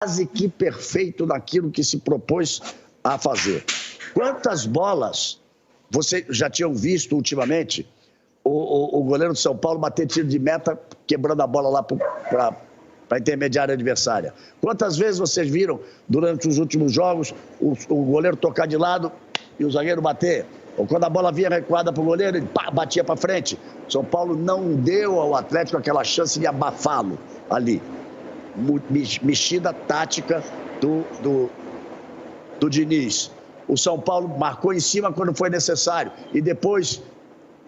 quase que perfeito naquilo que se propôs a fazer. Quantas bolas vocês já tinham visto ultimamente o goleiro do São Paulo bater tiro de meta, quebrando a bola lá para a intermediária adversária? Quantas vezes vocês viram, durante os últimos jogos, o goleiro tocar de lado e o zagueiro bater? Ou quando a bola vinha recuada para o goleiro, ele batia para frente. São Paulo não deu ao Atlético aquela chance de abafá-lo ali. Mexida tática do Diniz. O São Paulo marcou em cima quando foi necessário. E depois,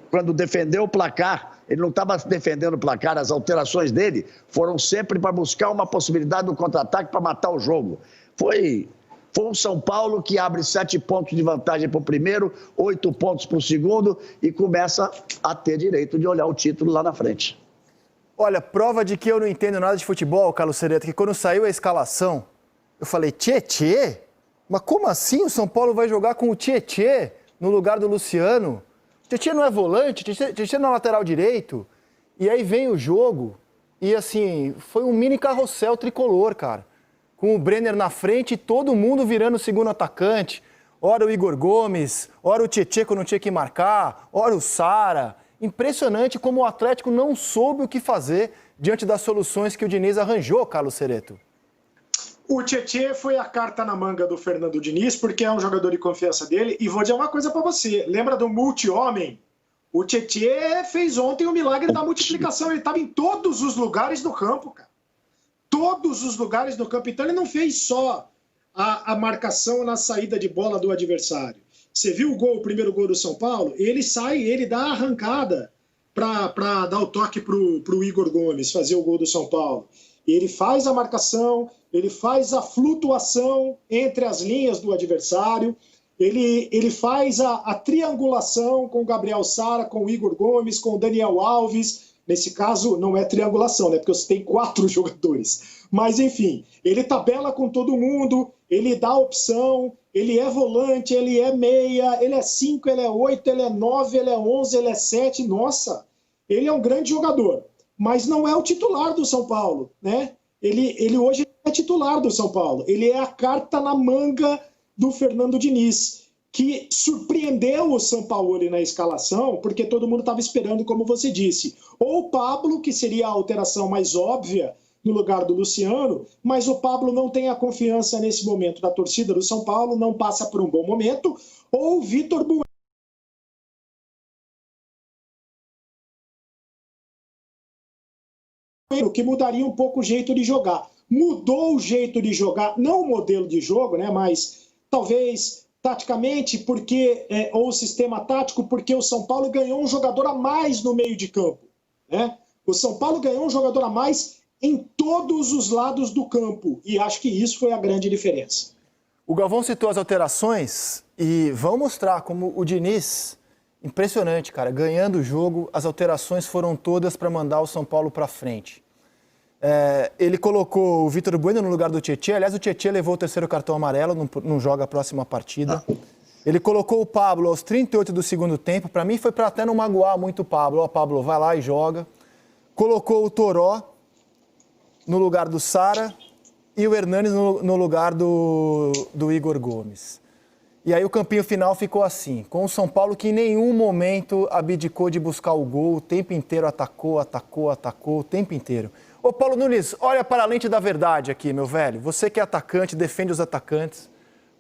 quando defendeu o placar, ele não estava defendendo o placar, as alterações dele foram sempre para buscar uma possibilidade do contra-ataque para matar o jogo. Foi um São Paulo que abre 7 pontos de vantagem para o primeiro, 8 pontos para o segundo e começa a ter direito de olhar o título lá na frente. Olha, prova de que eu não entendo nada de futebol, Carlos Cereto, que quando saiu a escalação, eu falei, Tietê? Mas como assim o São Paulo vai jogar com o Tietê no lugar do Luciano? Tietê não é volante, Tietê não é lateral direito. E aí vem o jogo e, assim, foi um mini carrossel tricolor, cara. Com o Brenner na frente e todo mundo virando o segundo atacante. Ora o Igor Gomes, ora o Tietê quando tinha que marcar, ora o Sara. Impressionante como o Atlético não soube o que fazer diante das soluções que o Diniz arranjou, Carlos Cereto. O Tietê foi a carta na manga do Fernando Diniz, porque é um jogador de confiança dele. E vou dizer uma coisa para você. Lembra do multi-homem? O Tietê fez ontem o milagre da multiplicação. Ele estava em todos os lugares do campo, cara. Todos os lugares do campo. Então ele não fez só a marcação na saída de bola do adversário. Você viu o primeiro gol do São Paulo? Ele sai, ele dá a arrancada para dar o toque para o Igor Gomes fazer o gol do São Paulo. Ele faz a marcação, ele faz a flutuação entre as linhas do adversário, ele faz a triangulação com o Gabriel Sara, com o Igor Gomes, com o Daniel Alves. Nesse caso, não é triangulação, né? Porque você tem 4 jogadores. Mas, enfim, ele tabela com todo mundo, ele dá opção, ele é volante, ele é meia, ele é 5, ele é 8, ele é 9, ele é 11, ele é 7. Nossa, ele é um grande jogador. Mas não é o titular do São Paulo, né? Ele hoje é titular do São Paulo. Ele é a carta na manga do Fernando Diniz, que surpreendeu o Sampaoli na escalação, porque todo mundo estava esperando, como você disse, ou o Pablo, que seria a alteração mais óbvia no lugar do Luciano, mas o Pablo não tem a confiança nesse momento da torcida do São Paulo, não passa por um bom momento, ou o Vitor Bueno, que mudaria um pouco o jeito de jogar. Mudou o jeito de jogar, não o modelo de jogo, né, mas talvez taticamente, porque ou o sistema tático, porque o São Paulo ganhou um jogador a mais no meio de campo, né? O São Paulo ganhou um jogador a mais em todos os lados do campo, e acho que isso foi a grande diferença. O Galvão citou as alterações e vão mostrar como o Diniz, impressionante, cara, ganhando o jogo, as alterações foram todas para mandar o São Paulo para frente. Ele colocou o Vitor Bueno no lugar do Tietê. Aliás, o Tietê levou o 3º cartão amarelo, não joga a próxima partida. Ele colocou o Pablo aos 38 do segundo tempo. Para mim foi para até não magoar muito o Pablo. Ó, Pablo, vai lá e joga. Colocou o Toró no lugar do Sara e o Hernanes no lugar do Igor Gomes. E aí o campinho final ficou assim, com o São Paulo que em nenhum momento abdicou de buscar o gol, o tempo inteiro atacou, o tempo inteiro. Ô Paulo Nunes, olha para a lente da verdade aqui, meu velho. Você que é atacante, defende os atacantes.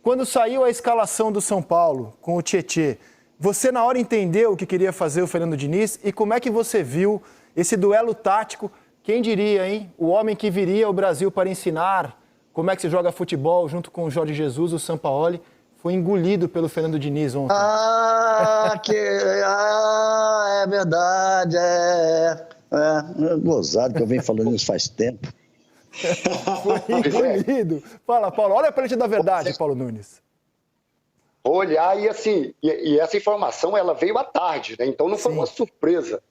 Quando saiu a escalação do São Paulo com o Tietê, você na hora entendeu o que queria fazer o Fernando Diniz? E como é que você viu esse duelo tático? Quem diria, hein? O homem que viria ao Brasil para ensinar como é que se joga futebol junto com o Jorge Jesus, o Sampaoli, foi engolido pelo Fernando Diniz ontem. É verdade, gozado que eu venho falando isso faz tempo. Foi engolido. Fala, Paulo, olha para a gente da verdade, Paulo Nunes. Olhar e assim, e essa informação ela veio à tarde, né? Então não foi uma surpresa.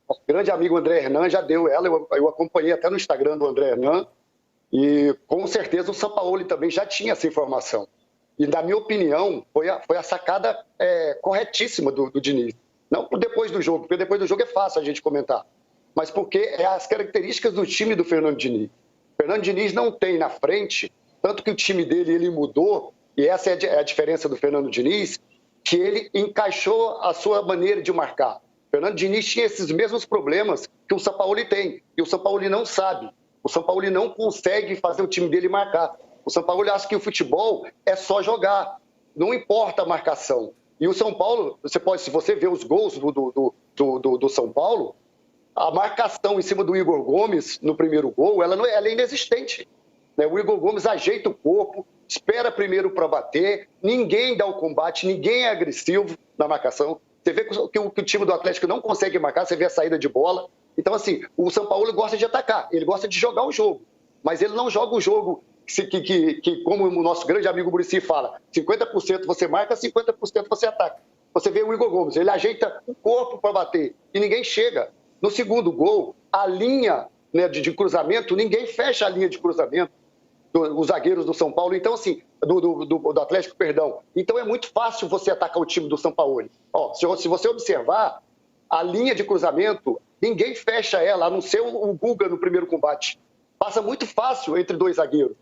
Nosso grande amigo André Hernan já deu ela, eu acompanhei até no Instagram do André Hernan, e com certeza o Sampaoli também já tinha essa informação. E, na minha opinião, foi a sacada corretíssima do Diniz. Não por depois do jogo, porque depois do jogo é fácil a gente comentar, mas porque é as características do time do Fernando Diniz. O Fernando Diniz não tem na frente Tanto que o time dele, ele mudou, e essa é a diferença do Fernando Diniz, que ele encaixou a sua maneira de marcar. O Fernando Diniz tinha esses mesmos problemas que o Sampaoli tem, e o Sampaoli não sabe. O Sampaoli não consegue fazer o time dele marcar. O Sampaoli acha que o futebol é só jogar, não importa a marcação. E o São Paulo, se você ver os gols do São Paulo, a marcação em cima do Igor Gomes no primeiro gol, ela é inexistente. O Igor Gomes ajeita o corpo, espera primeiro para bater, ninguém dá o combate, ninguém é agressivo na marcação. Você vê que o time do Atlético não consegue marcar, você vê a saída de bola. Então, assim, o São Paulo gosta de atacar, ele gosta de jogar o jogo, mas ele não joga o jogo que como o nosso grande amigo Muricy fala, 50% você marca, 50% você ataca. Você vê o Igor Gomes, ele ajeita o corpo para bater e ninguém chega. No segundo gol, a linha, né, de cruzamento, ninguém fecha a linha de cruzamento, os zagueiros do São Paulo, então assim, do Atlético, perdão. Então é muito fácil você atacar o time do São Paulo. Se você observar, a linha de cruzamento, ninguém fecha ela, a não ser o Guga no primeiro combate. Passa muito fácil entre dois zagueiros.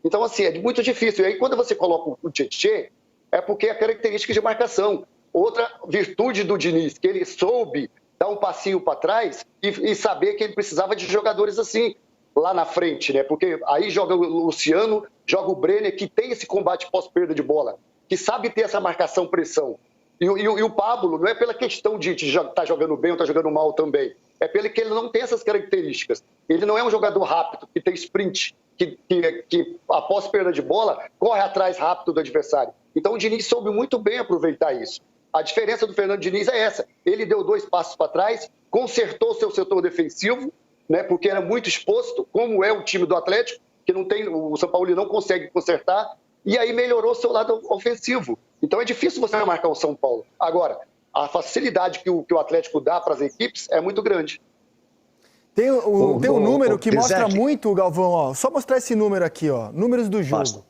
Então, assim, é muito difícil. E aí, quando você coloca o Tietê, é porque é característica de marcação. Outra virtude do Diniz, que ele soube dar um passinho para trás e saber que ele precisava de jogadores assim, lá na frente, né? Porque aí joga o Luciano, joga o Brenner, que tem esse combate pós-perda de bola, que sabe ter essa marcação-pressão. E o Pablo, não é pela questão de estar jogando bem ou estar jogando mal também, é pelo que ele não tem essas características. Ele não é um jogador rápido, que tem sprint, que após perda de bola, corre atrás rápido do adversário. Então o Diniz soube muito bem aproveitar isso. A diferença do Fernando Diniz é essa. Ele deu 2 passos para trás, consertou seu setor defensivo, né, porque era muito exposto, como é o time do Atlético, que não tem, o São Paulo não consegue consertar, e aí melhorou seu lado ofensivo. Então é difícil você marcar o São Paulo. Agora, a facilidade que o Atlético dá para as equipes é muito grande. Tem um número que mostra muito, Galvão, ó. Só mostrar esse número aqui, ó. Números do jogo. Basta.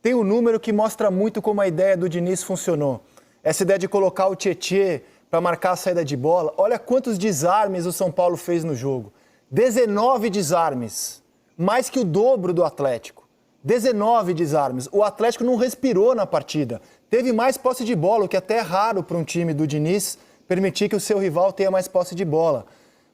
Tem um número que mostra muito como a ideia do Diniz funcionou. Essa ideia de colocar o Tietê para marcar a saída de bola. Olha quantos desarmes o São Paulo fez no jogo. 19 desarmes. Mais que o dobro do Atlético. 19 desarmes. O Atlético não respirou na partida. Teve mais posse de bola, o que até é raro para um time do Diniz permitir que o seu rival tenha mais posse de bola.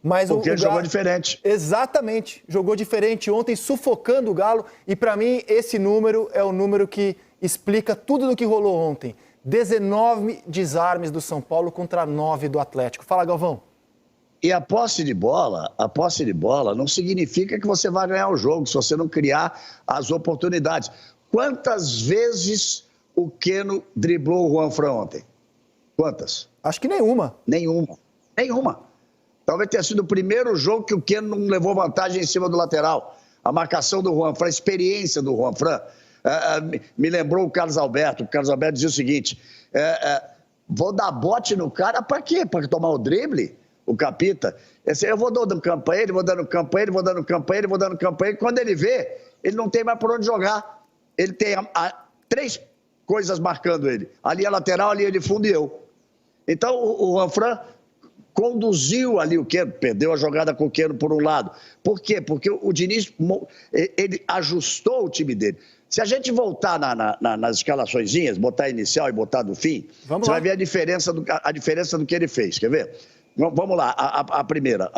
Mas porque ele jogou diferente. Exatamente, jogou diferente ontem, sufocando o Galo. E para mim, esse número é o número que explica tudo do que rolou ontem. 19 desarmes do São Paulo contra 9 do Atlético. Fala, Galvão. E a posse de bola não significa que você vai ganhar o jogo, se você não criar as oportunidades. Quantas vezes o Keno driblou o Juanfran ontem? Quantas? Acho que nenhuma. Nenhuma. Talvez tenha sido o primeiro jogo que o Keno não levou vantagem em cima do lateral. A marcação do Juanfran, a experiência do Juanfran, me lembrou o Carlos Alberto. O Carlos Alberto dizia o seguinte, vou dar bote no cara para quê? Para tomar o drible? O Capita. Eu vou dando campo a ele, vou dando campo a ele, vou dando campo a ele, vou dando campo a ele. Quando ele vê, ele não tem mais por onde jogar. Ele tem 3 coisas marcando ele. Ali a lateral, ali ele fundo e eu. Então o Juanfran conduziu ali o Keno, perdeu a jogada com o Keno por um lado. Por quê? Porque o Diniz, ele ajustou o time dele. Se a gente voltar nas escalaçõezinhas, botar inicial e botar do fim, você vai ver a diferença do que ele fez. Quer ver? Vamos lá, a primeira,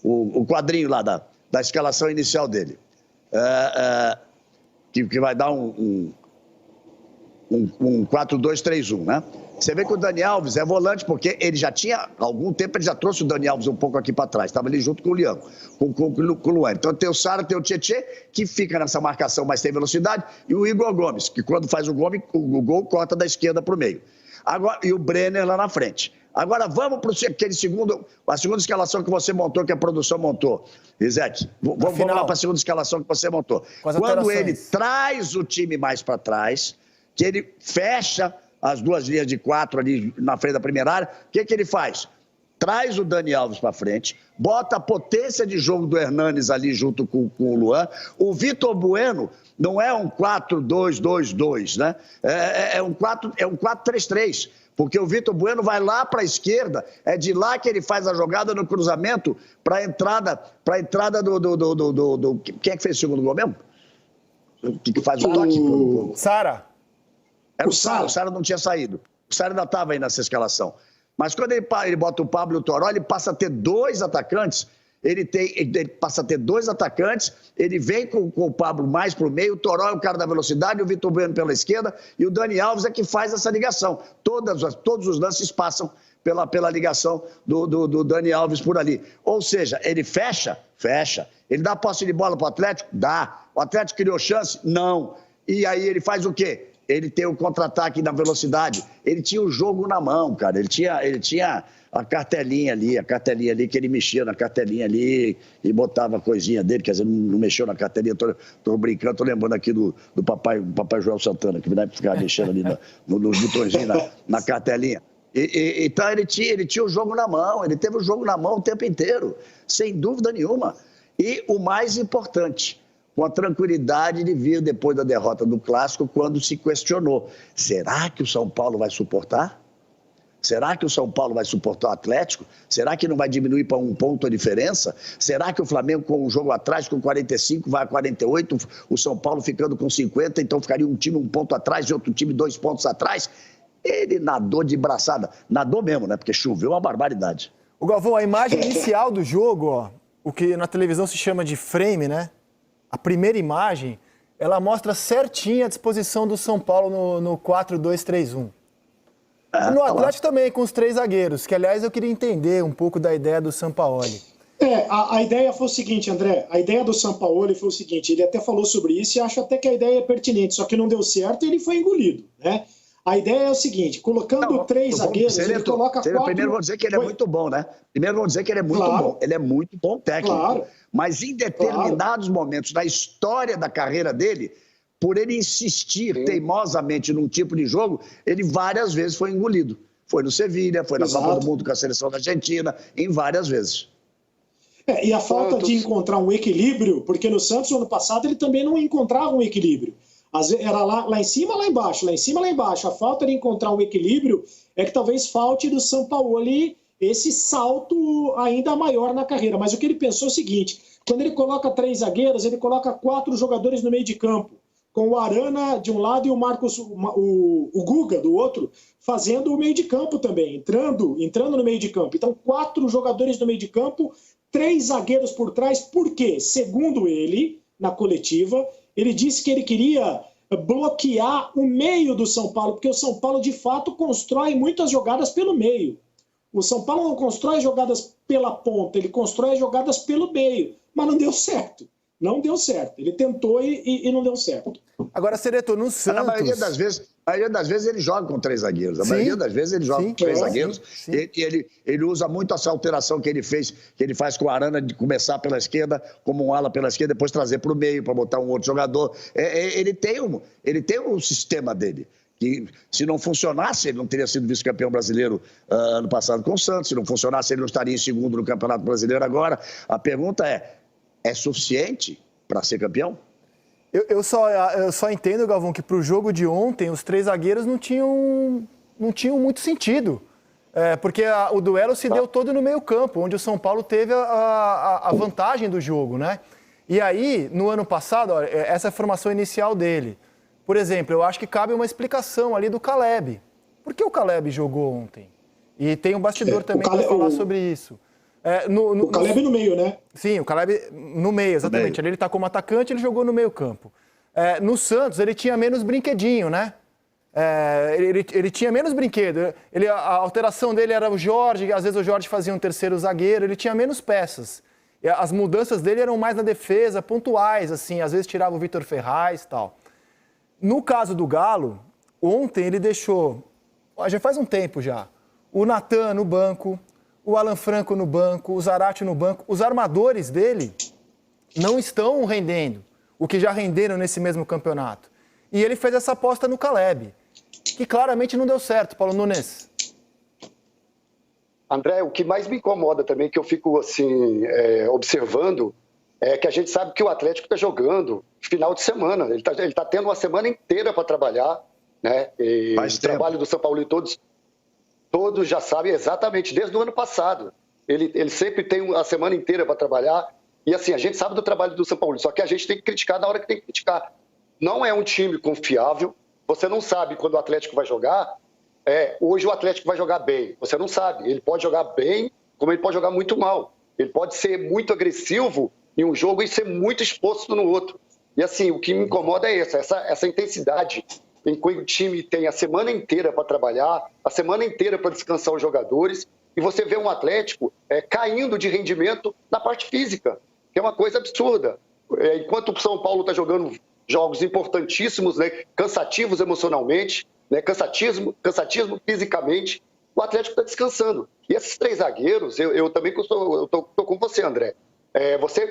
o quadrinho lá da escalação inicial dele. Que vai dar um 4-2-3-1, né? Você vê que o Dani Alves é volante, porque ele já tinha, há algum tempo, ele já trouxe o Dani Alves um pouco aqui para trás. Estava ali junto com o Leão, com o Luan. Então tem o Sara, tem o Tietê, que fica nessa marcação, mas tem velocidade, e o Igor Gomes, que quando faz o gol corta da esquerda para o meio. Agora, e o Brenner lá na frente. Agora vamos para a segunda escalação que você montou, que a produção montou. Isaac, vamos lá para a segunda escalação que você montou. Quando ele traz o time mais para trás, que ele fecha as 2 linhas de 4 ali na frente da primeira área, o que ele faz? Traz o Dani Alves para frente, bota a potência de jogo do Hernanes ali junto com o Luan. O Vitor Bueno não é um 4-2-2-2, né? É um 4-3-3. Porque o Vitor Bueno vai lá para a esquerda, é de lá que ele faz a jogada no cruzamento para a entrada do... Quem é que fez o segundo gol mesmo? que faz o toque. Sara. Era o Sara não tinha saído. O Sara ainda estava aí nessa escalação. Mas quando ele bota o Pablo e o Toró, ele passa a ter dois atacantes. Ele passa a ter dois atacantes, ele vem com o Pablo mais para o meio, o Toró é o cara da velocidade, o Vitor Bueno pela esquerda, e o Dani Alves é que faz essa ligação. Todos os lances passam pela ligação do Dani Alves por ali. Ou seja, ele fecha. Ele dá posse de bola para o Atlético? Dá. O Atlético criou chance? Não. E aí ele faz o quê? Ele tem o contra-ataque na velocidade. Ele tinha o jogo na mão, cara. Ele tinha a cartelinha ali, que ele mexia na cartelinha ali e botava a coisinha dele, quer dizer, não mexeu na cartelinha, tô brincando, tô lembrando aqui do papai Joel Santana, que vai ficar mexendo ali nos botõezinhos na cartelinha. Então ele tinha o jogo na mão, ele teve o jogo na mão o tempo inteiro, sem dúvida nenhuma. E o mais importante, com a tranquilidade de vir depois da derrota do Clássico, quando se questionou, será que o São Paulo vai suportar? Será que o São Paulo vai suportar o Atlético? Será que não vai diminuir para 1 ponto a diferença? Será que o Flamengo, com um jogo atrás, com 45, vai a 48, o São Paulo ficando com 50, então ficaria um time 1 ponto atrás e outro time 2 pontos atrás? Ele nadou de braçada. Nadou mesmo, né? Porque choveu uma barbaridade. O Galvão, a imagem inicial do jogo, ó, o que na televisão se chama de frame, né? A primeira imagem, ela mostra certinho a disposição do São Paulo no 4-2-3-1. E no Atlético também, com os 3 zagueiros, que, aliás, eu queria entender um pouco da ideia do Sampaoli. A ideia foi o seguinte, André, a ideia do Sampaoli foi o seguinte, ele até falou sobre isso e acho até que a ideia é pertinente, só que não deu certo e ele foi engolido, né? A ideia é o seguinte, colocando 3 zagueiros, ele coloca 4... Primeiro vou dizer que ele é muito bom, né? Primeiro vou dizer que ele é muito bom. Ele é muito bom técnico. Claro. Mas em determinados momentos da história da carreira dele, por ele insistir teimosamente num tipo de jogo, ele várias vezes foi engolido. Foi no Sevilha, foi na Copa do Mundo com a seleção da Argentina, em várias vezes. E a falta de encontrar um equilíbrio, porque no Santos, no ano passado, ele também não encontrava um equilíbrio. Era lá em cima, lá embaixo, lá em cima, lá embaixo. A falta de encontrar um equilíbrio é que talvez falte do Sampaoli esse salto ainda maior na carreira. Mas o que ele pensou é o seguinte, quando ele coloca 3 zagueiros, ele coloca 4 jogadores no meio de campo, com o Arana de um lado e o Marcos, o Guga do outro, fazendo o meio de campo também, entrando no meio de campo. Então, 4 jogadores no meio de campo, 3 zagueiros por trás. Por quê? Segundo ele, na coletiva, ele disse que ele queria bloquear o meio do São Paulo, porque o São Paulo, de fato, constrói muitas jogadas pelo meio. O São Paulo não constrói jogadas pela ponta, ele constrói jogadas pelo meio, mas não deu certo. Não deu certo. Ele tentou e não deu certo. Agora, Sereto, no Santos... A maioria das vezes ele joga com 3 zagueiros. A maioria das vezes ele joga com 3 zagueiros. E ele usa muito essa alteração que ele faz com o Arana de começar pela esquerda, como um ala pela esquerda, depois trazer para o meio para botar um outro jogador. Ele tem um sistema dele. Que se não funcionasse, ele não teria sido vice-campeão brasileiro ano passado com o Santos. Se não funcionasse, ele não estaria em segundo no Campeonato Brasileiro agora. A pergunta é suficiente para ser campeão? Eu só entendo, Galvão, que para o jogo de ontem os 3 zagueiros não tinham muito sentido. Porque o duelo se deu todo no meio campo, onde o São Paulo teve a vantagem do jogo, né? E aí, no ano passado, ó, essa é a formação inicial dele. Por exemplo, eu acho que cabe uma explicação ali do Caleb. Por que o Caleb jogou ontem? E tem um bastidor também para falar sobre isso. O Caleb no meio, né? Sim, o Caleb no meio, exatamente. Ali ele está como atacante, ele jogou no meio campo. No Santos, ele tinha menos brinquedinho, né? Ele tinha menos brinquedo. A alteração dele era o Jorge, às vezes o Jorge fazia um terceiro zagueiro, ele tinha menos peças. As mudanças dele eram mais na defesa, pontuais, assim, às vezes tirava o Vitor Ferraz e tal. No caso do Galo, ontem ele deixou, já faz um tempo já, o Natan no banco, o Alan Franco no banco, o Zarate no banco. Os armadores dele não estão rendendo o que já renderam nesse mesmo campeonato. E ele fez essa aposta no Caleb, que claramente não deu certo, Paulo Nunes. André, o que mais me incomoda também, que eu fico assim, observando, é que a gente sabe que o Atlético está jogando final de semana. Ele tá tendo uma semana inteira para trabalhar, né? E o trabalho do São Paulo e todos já sabem exatamente, desde o ano passado. Ele sempre tem a semana inteira para trabalhar. E assim, a gente sabe do trabalho do São Paulo, só que a gente tem que criticar na hora que tem que criticar. não é um time confiável, você não sabe quando o Atlético vai jogar. Hoje o Atlético vai jogar bem, você não sabe. Ele pode jogar bem, como ele pode jogar muito mal. Ele pode ser muito agressivo em um jogo e ser muito exposto no outro. E assim, o que me incomoda é essa intensidade em que o time tem a semana inteira para trabalhar, a semana inteira para descansar os jogadores, e você vê um Atlético caindo de rendimento na parte física, que é uma coisa absurda. Enquanto o São Paulo está jogando jogos importantíssimos, né, cansativos emocionalmente, né, cansatismo fisicamente, o Atlético está descansando. E esses 3 zagueiros, eu também estou com você, André.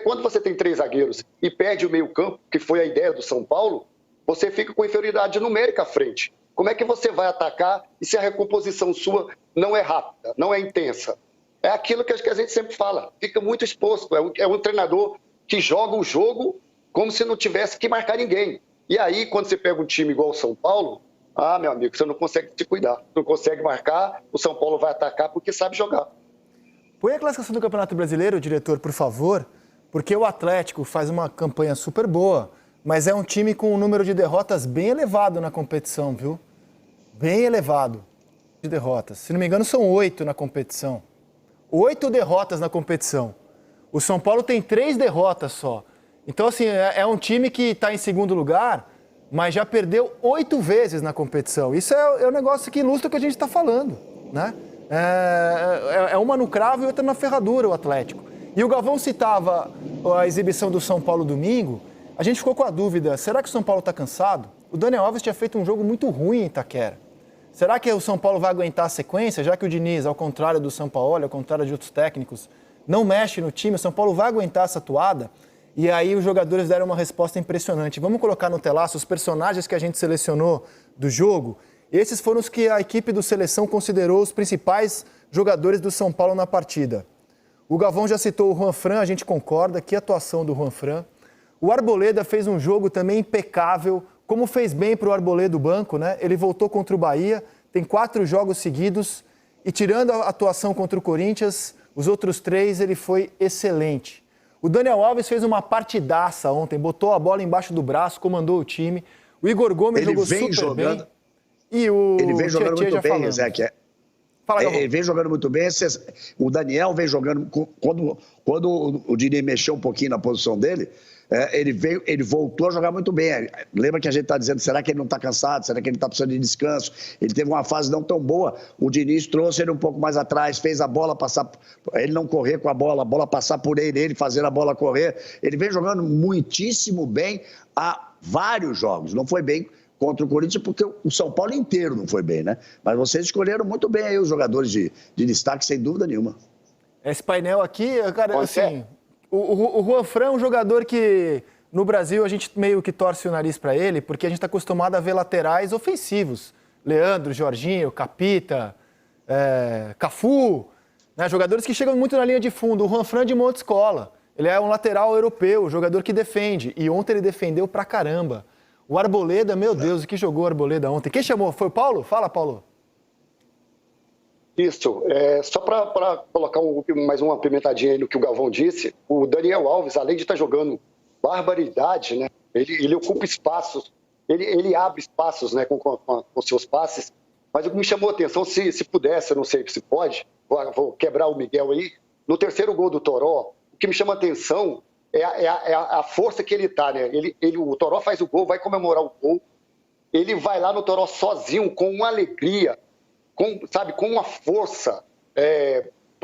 Quando você tem 3 zagueiros e perde o meio-campo, que foi a ideia do São Paulo, você fica com inferioridade numérica à frente. Como é que você vai atacar e se a recomposição sua não é rápida, não é intensa? É aquilo que a gente sempre fala, fica muito exposto. É um treinador que joga o jogo como se não tivesse que marcar ninguém. E aí, quando você pega um time igual o São Paulo, meu amigo, você não consegue se cuidar, não consegue marcar, o São Paulo vai atacar porque sabe jogar. Põe a classificação do Campeonato Brasileiro, diretor, por favor, porque o Atlético faz uma campanha super boa, mas é um time com um número de derrotas bem elevado na competição, viu? Bem elevado de derrotas. Se não me engano, são 8 na competição. 8 derrotas na competição. O São Paulo tem 3 derrotas só. Então, assim, é um time que está em segundo lugar, mas já perdeu 8 vezes na competição. Isso é um negócio que ilustra o que a gente está falando, né? É uma no cravo e outra na ferradura, o Atlético. E o Galvão citava a exibição do São Paulo domingo. A gente ficou com a dúvida, será que o São Paulo está cansado? O Daniel Alves tinha feito um jogo muito ruim em Itaquera. Será que o São Paulo vai aguentar a sequência, já que o Diniz, ao contrário do Sampaoli, ao contrário de outros técnicos, não mexe no time, o São Paulo vai aguentar essa toada? E aí os jogadores deram uma resposta impressionante. Vamos colocar no telaço os personagens que a gente selecionou do jogo. Esses foram os que a equipe do Seleção considerou os principais jogadores do São Paulo na partida. O Galvão já citou o Juanfran, a gente concorda, que atuação do Juanfran. O Arboleda fez um jogo também impecável, como fez bem para o Arboleda do banco, né? Ele voltou contra o Bahia, tem 4 jogos seguidos e tirando a atuação contra o Corinthians, os outros 3 ele foi excelente. O Daniel Alves fez uma partidaça ontem, botou a bola embaixo do braço, comandou o time. O Igor Gomes jogou super bem. Ele vem jogando muito bem, Ezequiel. Ele vem jogando muito bem. O Daniel vem jogando... Quando o Diniz mexeu um pouquinho na posição dele, ele voltou a jogar muito bem. Lembra que a gente está dizendo, será que ele não está cansado? Será que ele está precisando de descanso? Ele teve uma fase não tão boa. O Diniz trouxe ele um pouco mais atrás, fez a bola passar... Ele não correr com a bola passar por ele fazer a bola correr. Ele vem jogando muitíssimo bem há vários jogos. Não foi bem contra o Corinthians, porque o São Paulo inteiro não foi bem, né? Mas vocês escolheram muito bem aí os jogadores de destaque, sem dúvida nenhuma. Esse painel aqui, cara, assim... O Juanfran é um jogador que, no Brasil, a gente meio que torce o nariz para ele, porque a gente está acostumado a ver laterais ofensivos. Leandro, Jorginho, Capita, Cafu, né? Jogadores que chegam muito na linha de fundo. O Juanfran é de uma outra escola. Ele é um lateral europeu, jogador que defende. E ontem ele defendeu pra caramba. O Arboleda, meu Deus, o que jogou o Arboleda ontem? Quem chamou? Foi o Paulo? Fala, Paulo. Isso. Só para colocar mais uma pimentadinha aí no que o Galvão disse, o Daniel Alves, além de estar jogando barbaridade, né, ele ocupa espaços, ele abre espaços, né, com seus passes, mas o que me chamou a atenção, se pudesse, eu não sei se pode, vou quebrar o Miguel aí, no terceiro gol do Toró, o que me chama a atenção é a força que ele está, né? O Toró faz o gol, vai comemorar o gol, ele vai lá no Toró sozinho, com uma alegria, com uma força,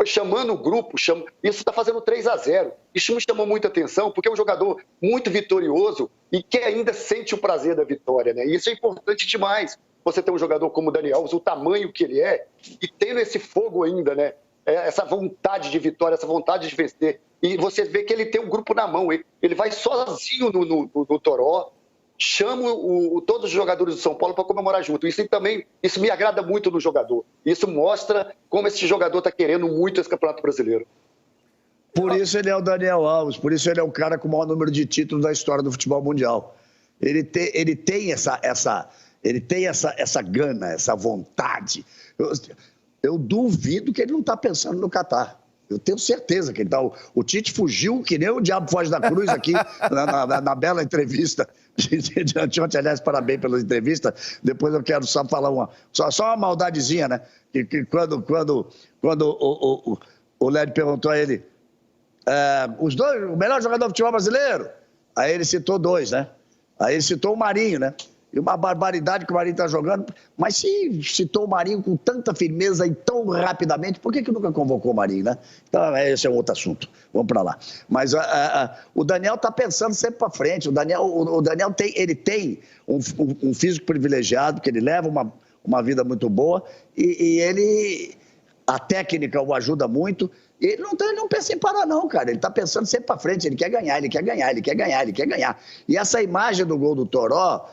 chamando o grupo, isso está fazendo 3-0. Isso me chamou muita atenção, porque é um jogador muito vitorioso e que ainda sente o prazer da vitória, né? E isso é importante demais, você ter um jogador como o Daniel Alves, o tamanho que ele é, e tendo esse fogo ainda, né? Essa vontade de vitória, essa vontade de vencer. E você vê que ele tem um grupo na mão, ele vai sozinho no Toró, chama todos os jogadores do São Paulo para comemorar junto. Isso me agrada muito no jogador. Isso mostra como esse jogador está querendo muito esse Campeonato Brasileiro. Por isso ele é o Daniel Alves, por isso ele é o cara com o maior número de títulos da história do futebol mundial. Ele tem essa gana, essa vontade. Eu duvido que ele não está pensando no Catar. Eu tenho certeza que ele está... O Tite fugiu, que nem o diabo foge da cruz aqui, na bela entrevista Aliás, parabéns pela entrevista. Depois eu quero só falar só uma maldadezinha, né? Que quando o Led perguntou a ele, os dois, o melhor jogador do futebol brasileiro, aí ele citou dois, né? Aí ele citou o Marinho, né? E uma barbaridade que o Marinho está jogando. Mas se citou o Marinho com tanta firmeza e tão rapidamente, por que nunca convocou o Marinho, né? Então, esse é um outro assunto. Vamos para lá. Mas o Daniel está pensando sempre para frente. O Daniel tem um físico privilegiado, que ele leva uma vida muito boa. E a técnica o ajuda muito. E ele não pensa em parar, não, cara. Ele está pensando sempre para frente. Ele quer ganhar, ele quer ganhar, ele quer ganhar, ele quer ganhar. E essa imagem do gol do Toró,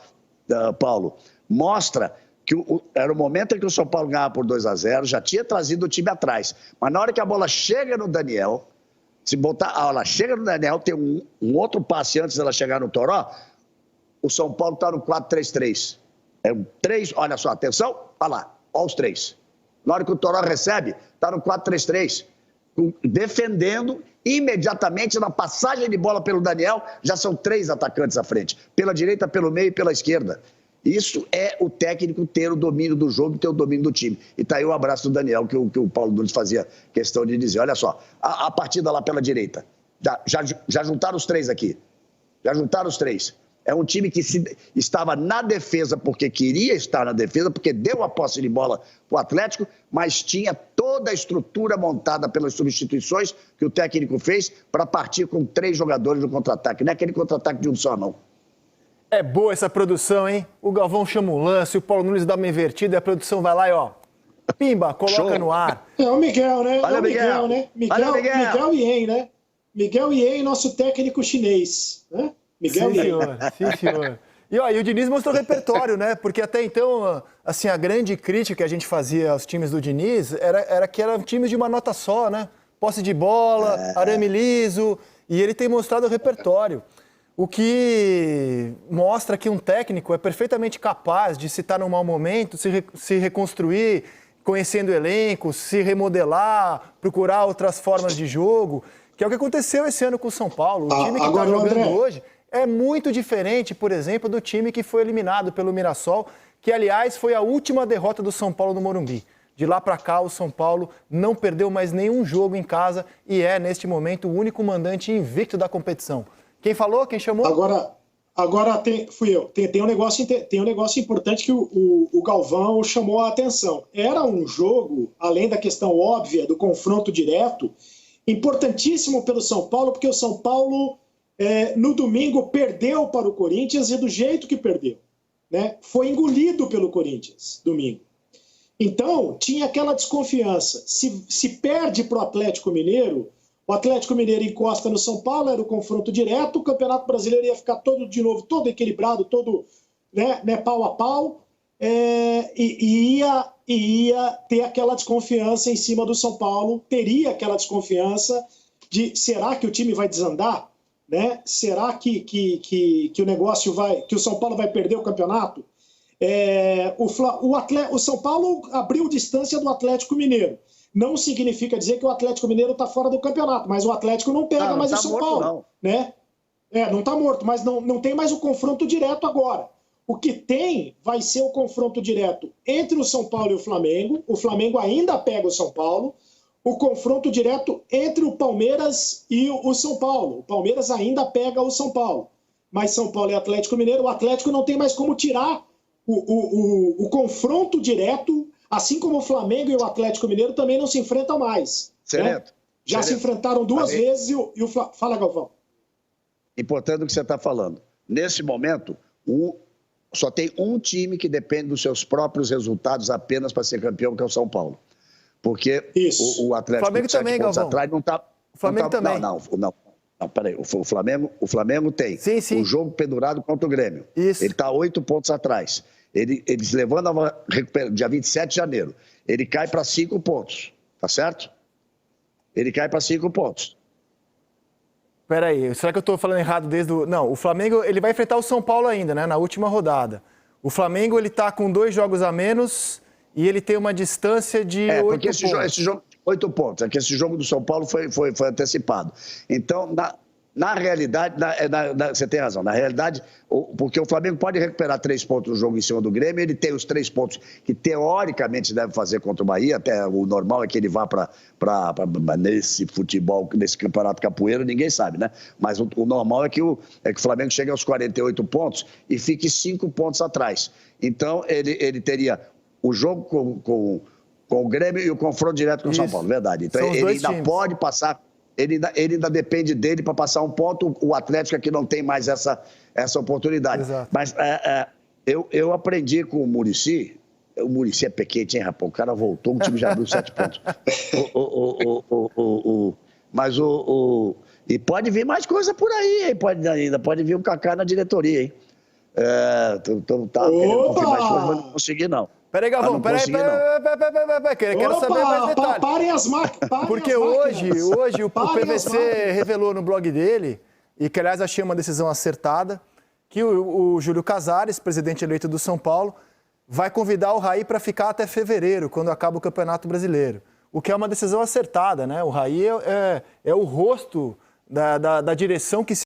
Paulo, mostra que era o momento em que o São Paulo ganhava por 2-0, já tinha trazido o time atrás. Mas na hora que a bola chega no Daniel, ela chega no Daniel, tem um outro passe antes dela chegar no Toró, o São Paulo está no 4-3-3. É um 3, olha só, atenção, olha lá, olha os três. Na hora que o Toró recebe, está no 4-3-3, defendendo imediatamente na passagem de bola pelo Daniel, já são 3 atacantes à frente, pela direita, pelo meio e pela esquerda. Isso é o técnico ter o domínio do jogo, ter o domínio do time. E tá aí o abraço do Daniel, que o Paulo Nunes fazia questão de dizer. Olha só, a partida lá pela direita, já juntaram os 3 aqui, já juntaram os 3. É um time que estava na defesa porque queria estar na defesa, porque deu a posse de bola para o Atlético, mas tinha toda a estrutura montada pelas substituições que o técnico fez para partir com 3 jogadores no contra-ataque. Não é aquele contra-ataque de um só, não. É boa essa produção, hein? O Galvão chama um lance, o Paulo Nunes dá uma invertida e a produção vai lá e, ó, pimba, coloca Show. No ar. É o Miguel, né? Olha o Miguel, né? Miguel Ien, né? Miguel Ien, nosso técnico chinês, né? Miguel Sim, senhor. Sim, senhor. E o Diniz mostrou repertório, né? Porque até então, assim, a grande crítica que a gente fazia aos times do Diniz era que eram times de uma nota só, né? Posse de bola, arame liso, e ele tem mostrado o repertório. O que mostra que um técnico é perfeitamente capaz de, se está num mau momento, se reconstruir, conhecendo o elenco, se remodelar, procurar outras formas de jogo, que é o que aconteceu esse ano com o São Paulo. O time que está jogando hoje é muito diferente, por exemplo, do time que foi eliminado pelo Mirassol, que, aliás, foi a última derrota do São Paulo no Morumbi. De lá para cá, o São Paulo não perdeu mais nenhum jogo em casa e é, neste momento, o único mandante invicto da competição. Quem falou? Quem chamou? Agora fui eu. Tem um negócio importante que o Galvão chamou a atenção. Era um jogo, além da questão óbvia do confronto direto, importantíssimo pelo São Paulo, porque o São Paulo, no domingo, perdeu para o Corinthians e do jeito que perdeu, né? Foi engolido pelo Corinthians, domingo. Então, tinha aquela desconfiança. Se perde para o Atlético Mineiro, o Atlético Mineiro encosta no São Paulo, era o confronto direto, o Campeonato Brasileiro ia ficar de novo, todo equilibrado, todo né, pau a pau, e ia ter aquela desconfiança em cima do São Paulo, teria aquela desconfiança de, será que o time vai desandar? Né? Será que o negócio que o São Paulo vai perder o campeonato? O São Paulo abriu distância do Atlético Mineiro. Não significa dizer que o Atlético Mineiro está fora do campeonato, mas o Atlético não pega mais o São Paulo. Não. Né? Não está morto, mas não tem mais o confronto direto agora. O que tem vai ser o confronto direto entre o São Paulo e o Flamengo ainda pega o São Paulo, o confronto direto entre o Palmeiras e o São Paulo. O Palmeiras ainda pega o São Paulo, mas São Paulo e Atlético Mineiro, o Atlético não tem mais como tirar o confronto direto, assim como o Flamengo e o Atlético Mineiro também não se enfrentam mais. Certo. Né? Já se enfrentaram 2 vezes e o Fala, Galvão. Importante o que você está falando. Nesse momento, só tem um time que depende dos seus próprios resultados apenas para ser campeão, que é o São Paulo. Porque o Atlético, Flamengo também, Galvão. Atrás, não está... O Flamengo também. Não, peraí. O Flamengo tem sim. o jogo pendurado contra o Grêmio. Isso. Ele está 8 pontos atrás. Eles levando a recuperação, dia 27 de janeiro, ele cai para 5 pontos, tá certo? Ele cai para 5 pontos. Peraí, será que eu estou falando errado desde o... Não, o Flamengo, ele vai enfrentar o São Paulo ainda, né, na última rodada. O Flamengo, ele está com 2 jogos a menos e ele tem uma distância de 8 pontos. Porque esse jogo, 8 pontos, é que esse jogo do São Paulo foi antecipado. Então, Na realidade, você tem razão, na realidade, porque o Flamengo pode recuperar 3 pontos no jogo em cima do Grêmio, ele tem os 3 pontos que teoricamente deve fazer contra o Bahia, até o normal é que ele vá para nesse futebol, nesse campeonato capoeiro, ninguém sabe, né? Mas o normal é que o Flamengo chegue aos 48 pontos e fique 5 pontos atrás. Então, ele teria o jogo com o Grêmio e o confronto direto com o São Paulo, verdade. Então, ele ainda pode passar... Ele ainda depende dele para passar um ponto. O Atlético aqui não tem mais essa oportunidade. Exato. Mas eu aprendi com o Muricy. O Muricy é pequete, hein, rapaz? O cara voltou, o time já abriu 7 pontos. Mas e pode vir mais coisa por aí, hein? Pode vir o Kaká na diretoria, hein? Tá querendo confirmar mais coisas, mas não consegui, não. Peraí, Galvão, peraí, quero saber mais detalhes. Parem as máquinas. Porque hoje o PVC revelou no blog dele, e que aliás achei uma decisão acertada, que o Júlio Casares, presidente eleito do São Paulo, vai convidar o Raí para ficar até fevereiro, quando acaba o Campeonato Brasileiro. O que é uma decisão acertada, né? O Raí é o rosto da direção que se